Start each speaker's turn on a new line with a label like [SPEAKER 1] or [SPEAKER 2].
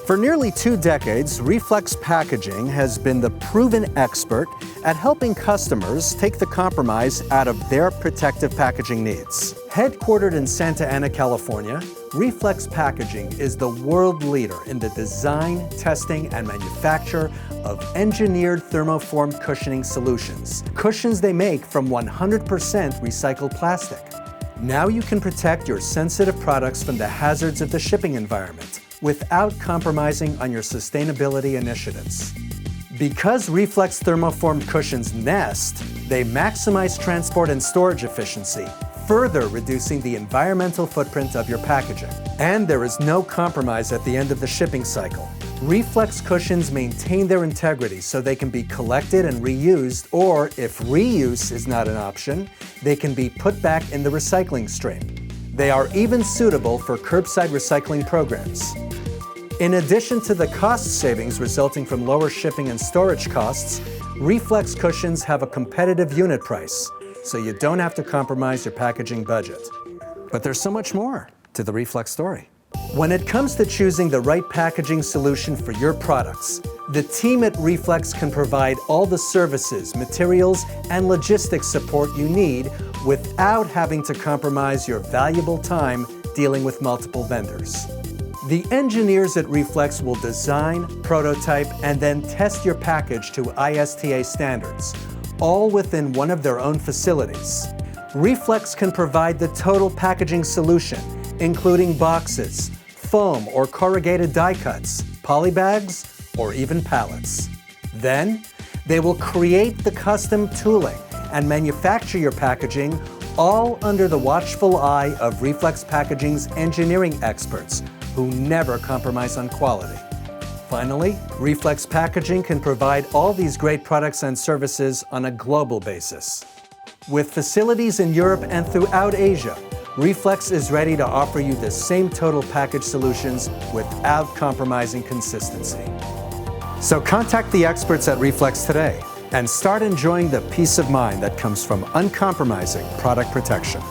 [SPEAKER 1] For nearly 2 decades, Reflex Packaging has been the proven expert at helping customers take the compromise out of their protective packaging needs. Headquartered in Santa Ana, California, Reflex Packaging is the world leader in the design, testing, and manufacture of engineered thermoformed cushioning solutions. Cushions they make from 100% recycled plastic. Now you can protect your sensitive products from the hazards of the shipping environment without compromising on your sustainability initiatives. Because Reflex thermoformed cushions nest, they maximize transport and storage efficiency, further reducing the environmental footprint of your packaging. And there is no compromise at the end of the shipping cycle. Reflex cushions maintain their integrity so they can be collected and reused, or if reuse is not an option, they can be put back in the recycling stream. They are even suitable for curbside recycling programs. In addition to the cost savings resulting from lower shipping and storage costs, Reflex cushions have a competitive unit price, so you don't have to compromise your packaging budget. But there's so much more to the Reflex story. When it comes to choosing the right packaging solution for your products, the team at Reflex can provide all the services, materials, and logistics support you need without having to compromise your valuable time dealing with multiple vendors. The engineers at Reflex will design, prototype, and then test your package to ISTA standards, all within one of their own facilities. Reflex can provide the total packaging solution, including boxes, foam or corrugated die cuts, polybags, or even pallets. Then, they will create the custom tooling and manufacture your packaging, all under the watchful eye of Reflex Packaging's engineering experts, who never compromise on quality. Finally, Reflex Packaging can provide all these great products and services on a global basis. With facilities in Europe and throughout Asia, Reflex is ready to offer you the same total package solutions without compromising consistency. So contact the experts at Reflex today and start enjoying the peace of mind that comes from uncompromising product protection.